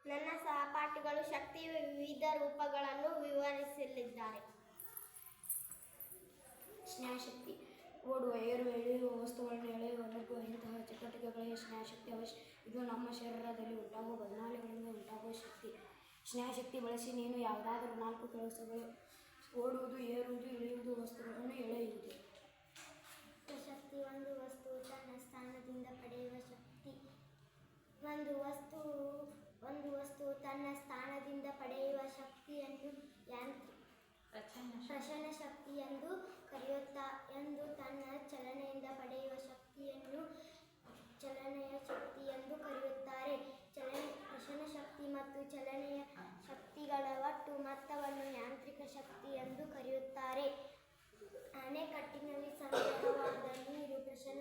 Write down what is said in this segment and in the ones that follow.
ನನ್ನ ಸಹಪಾಠಿಗಳು ಶಕ್ತಿಯ ವಿವಿಧ ರೂಪಗಳನ್ನು ವಿವರಿಸಲಿದ್ದಾರೆ. ಸ್ನೇಹಶಕ್ತಿ ಓಡುವ, ಏರುವ, ಇಳಿಯುವ, ವಸ್ತುಗಳನ್ನು ಎಳೆಯುವ, ನುಗ್ಗುವ ಇಂತಹ ಚಟುವಟಿಕೆಗಳಿಗೆ ಸ್ನೇಹಶಕ್ತಿ ಅವಶ್ಯ. ಇದು ನಮ್ಮ ಶರೀರದಲ್ಲಿ ಉಂಟಾಗುವ ಬದಲಾವಣೆಗಳಿಂದ ಉಂಟಾಗುವ ಶಕ್ತಿ. ಸ್ನೇಹಶಕ್ತಿ ಬಳಸಿ ನೀನು ಯಾವುದಾದರೂ 4 ಕೆಲಸಗಳು: ಓಡುವುದು, ಏರುವುದು, ಇಳಿಯುವುದು, ವಸ್ತುಗಳನ್ನು ಎಳೆಯುವುದು. ಶಕ್ತಿ ಒಂದು ವಸ್ತುವು ತನ್ನ ಸ್ಥಾನದಿಂದ ಪಡೆಯುವ ಶಕ್ತಿ. ಒಂದು ವಸ್ತುವು ತನ್ನ ಸ್ಥಾನದಿಂದ ಪಡೆಯುವ ಶಕ್ತಿಯನ್ನು ಪ್ರಸರಣ ಶಕ್ತಿ ಎಂದು ಕರೆಯುತ್ತಾರೆ. ತನ್ನ ಚಲನೆಯಿಂದ ಪಡೆಯುವ ಶಕ್ತಿಯನ್ನು ಚಲನೆಯ ಶಕ್ತಿ ಎಂದು ಕರೆಯುತ್ತಾರೆ. ಪ್ರಸರಣ ಶಕ್ತಿ ಮತ್ತು ಚಲನೆಯ ಶಕ್ತಿಗಳ ಒಟ್ಟು ಮೊತ್ತವನ್ನು ಯಾಂತ್ರಿಕ ಶಕ್ತಿ ಎಂದು ಕರೆಯುತ್ತಾರೆ. ಅಣೆಕಟ್ಟಿನಲ್ಲಿ ಸಂಗ್ರಹವಾದ ನೀರು ಪ್ರಸರಣ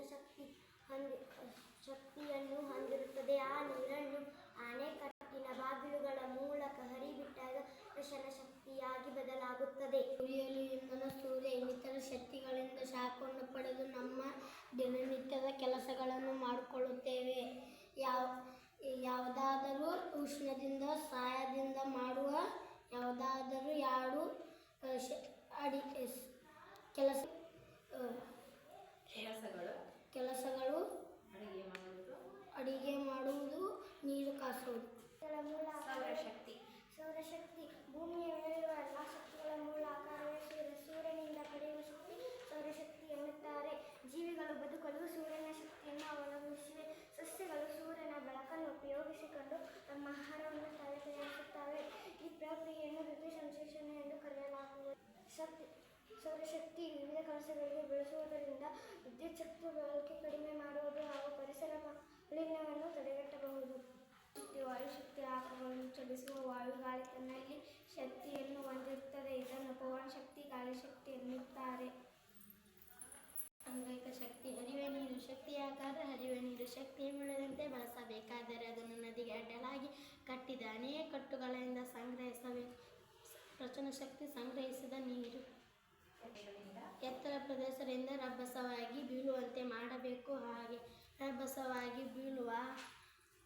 ಶಕ್ತಿಯನ್ನು ಹೊಂದಿರುತ್ತದೆ. ಆ ನೀರನ್ನು ಅಣೆಕಟ್ಟಿನ ಬಾಗಿಲುಗಳ ಮೂಲಕ ಹರಿಬಿಟ್ಟಾಗ ಪ್ರಸರಣ ಶಕ್ತಿಯಾಗಿ ಬದಲಾಗುತ್ತದೆ. ಉರಿಯಲು ಇಂಧನ, ಸೂರ್ಯ ಇನ್ನಿತರ ಶಕ್ತಿಗಳಿಂದ ಶಾಖವನ್ನು ಪಡೆದು ನಮ್ಮ ದಿನನಿತ್ಯದ ಕೆಲಸಗಳನ್ನು ಮಾಡಿಕೊಳ್ಳುತ್ತೇವೆ. ಯಾವುದಾದರೂ ಉಷ್ಣದಿಂದ ಸಹಾಯದಿಂದ ಮಾಡುವ ಯಾವುದಾದರೂ 2 ಕೆಲಸಗಳು ಅಡಿಗೆ ಮಾಡುವುದು, ನೀರು ಕಾಸುವುದು. ಸೌರಶಕ್ತಿ ಭೂಮಿಯ ಮೇಲಿರುವ ಎಲ್ಲ ಶಕ್ತಿಗಳ ಮೂಲ ಆಕಾರವೇ ಸೂರ್ಯ. ಸೂರ್ಯನಿಂದ ಪಡೆಯುವ ಶಕ್ತಿ ಸೌರಶಕ್ತಿ ಎನ್ನುತ್ತಾರೆ. ಜೀವಿಗಳು ಬದುಕಲು ಸೂರ್ಯನ ಶಕ್ತಿಯನ್ನು ಅವಲಂಬಿಸಿವೆ. ಸಸ್ಯಗಳು ಸೂರ್ಯನ ಬೆಳಕನ್ನು ಉಪಯೋಗಿಸಿಕೊಂಡು ತಮ್ಮ ಆಹಾರವನ್ನು ತಯಾರಿಸುತ್ತವೆ. ಈ ಪ್ರಕ್ರಿಯೆಯನ್ನು ವಿದ್ಯುತ್ ಸಂಶ್ಲೇಷಣೆ ಎಂದು ಕರೆಯಲಾಗುತ್ತದೆ. ಸೌರಶಕ್ತಿ ವಿವಿಧ ಕೆಲಸಗಳಿಗೆ ಬಳಸುವುದರಿಂದ ವಿದ್ಯುತ್ ಶಕ್ತಿ ಬಳಕೆ ಕಡಿಮೆ ಮಾಡುವುದು ಹಾಗೂ ಪರಿಸರ ಮಾಲಿನ್ಯವನ್ನು ತಡೆಗಟ್ಟಬಹುದು. ವಾಯುಶಕ್ತಿ ಆಕಾರಗಳನ್ನು ಚಲಿಸುವ ವಾಯುಗಾಳಿ ತನ್ನಲ್ಲಿ ಶಕ್ತಿಯನ್ನು ಹೊಂದಿರುತ್ತದೆ. ಇದನ್ನು ಪವನಶಕ್ತಿ, ಗಾಳಿಶಕ್ತಿ ಎನ್ನುತ್ತಾರೆ. ಅಂಗೈಕ ಶಕ್ತಿ ಹರಿಯುವ ನೀರು. ಶಕ್ತಿಯಾಕಾರ ಹರಿಯುವ ನೀರು ಶಕ್ತಿಯ ಮೂಲದಂತೆ ಬಳಸಬೇಕಾದರೆ ಅದನ್ನು ನದಿಗೆ ಅಡ್ಡಲಾಗಿ ಕಟ್ಟಿದ ಅಣೆಕಟ್ಟುಗಳಿಂದ ಸಂಗ್ರಹಿಸಬೇಕು. ಪ್ರಸರಣ ಶಕ್ತಿ ಸಂಗ್ರಹಿಸಿದ ನೀರು ಎತ್ತರ ಪ್ರದೇಶದಿಂದ ರಭಸವಾಗಿ ಬೀಳುವಂತೆ ಮಾಡಬೇಕು. ಹಾಗೆ ರಭಸವಾಗಿ ಬೀಳುವ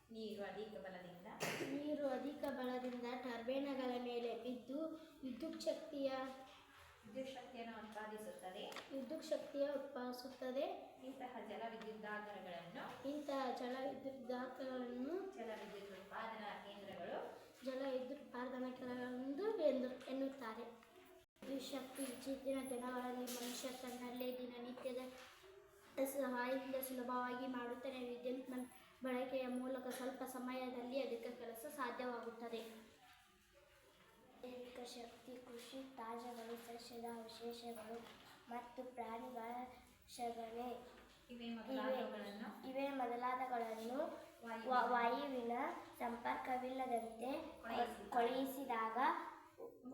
ನೀರು ಅಧಿಕ ಬಲದಿಂದ ಟರ್ಬೈನ್ಗಳ ಮೇಲೆ ಬಿದ್ದು ವಿದ್ಯುತ್ ಶಕ್ತಿಯನ್ನು ಉತ್ಪಾದಿಸುತ್ತದೆ. ಇಂತಹ ಜಲವಿದ್ಯುದಾಗಾರಗಳನ್ನು ಜಲವಿದ್ಯುತ್ ಉತ್ಪಾದನಾ ಕೇಂದ್ರಗಳು ಎನ್ನುತ್ತಾರೆ. ವಿದ್ಯುತ್ ಶಕ್ತಿ ಇತ್ತೀಚಿನ ದಿನಗಳಲ್ಲಿ ಮನುಷ್ಯ ತನ್ನಲ್ಲೇ ದಿನನಿತ್ಯದ ಸಹಾಯದಿಂದ ಸುಲಭವಾಗಿ ಮಾಡುತ್ತಾನೆ. ವಿದ್ಯುತ್ ಬಳಕೆಯ ಮೂಲಕ ಸ್ವಲ್ಪ ಸಮಯದಲ್ಲಿ ಅಧಿಕ ಕೆಲಸ ಸಾಧ್ಯವಾಗುತ್ತದೆ. ಜೈವಿಕ ಶಕ್ತಿ ಕೃಷಿ ತ್ಯಾಜ್ಯಗಳು, ಸಸ್ಯದ ಅವಶೇಷಗಳು ಮತ್ತು ಪ್ರಾಣಿಗಳ ಸಗಣಿ ಇವೇ ಮೊದಲಾದವುಗಳನ್ನು ವಾಯುವಿನ ಸಂಪರ್ಕವಿಲ್ಲದಂತೆ ಕೊಳೆಯಿಸಿದಾಗ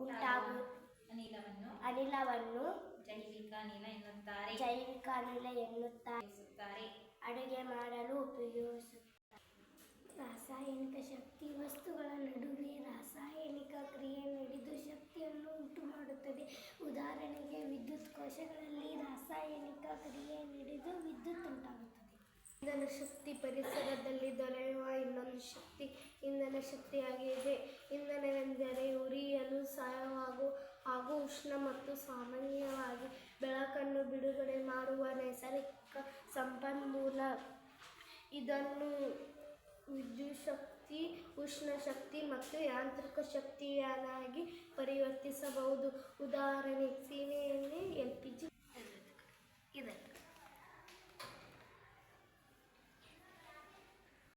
ಉಂಟಾಗುವ ಅನಿಲವನ್ನು ಜೈವಿಕ ಅನಿಲ ಎನ್ನುತ್ತಾರೆ. ಅಡುಗೆ ಮಾಡಲು ಉಪಯೋಗಿಸುತ್ತಾರೆ. ರಾಸಾಯನಿಕ ಶಕ್ತಿ ವಸ್ತುಗಳ ನಡುವೆ ರಾಸಾಯನಿಕ ಕ್ರಿಯೆ ನಡೆದು ಶಕ್ತಿಯನ್ನು ಉಂಟುಮಾಡುತ್ತದೆ. ಉದಾಹರಣೆಗೆ ವಿದ್ಯುತ್ ಕೋಶಗಳಲ್ಲಿ ರಾಸಾಯನಿಕ ಕ್ರಿಯೆ ನಡೆದು ವಿದ್ಯುತ್ ಉಂಟಾಗುತ್ತದೆ. ಇಂಧನ ಶಕ್ತಿ ಪರಿಸರದಲ್ಲಿ ದೊರೆಯುವ ಇನ್ನೊಂದು ಶಕ್ತಿ ಇಂಧನ ಶಕ್ತಿಯಾಗಿದೆ. ಇಂಧನವೆಂದರೆ ಉರಿಯಲು ಹಾಗೂ ಉಷ್ಣ ಮತ್ತು ಸಾಮಾನ್ಯವಾಗಿ ಬೆಳಕನ್ನು ಬಿಡುಗಡೆ ಮಾಡುವ ನೈಸರ್ಗಿಕ ಸಂಪನ್ಮೂಲ. ಇದನ್ನು ವಿದ್ಯುತ್ ಶಕ್ತಿ, ಉಷ್ಣ ಶಕ್ತಿ ಮತ್ತು ಯಾಂತ್ರಿಕ ಶಕ್ತಿಯನ್ನಾಗಿ ಪರಿವರ್ತಿಸಬಹುದು. ಉದಾಹರಣೆ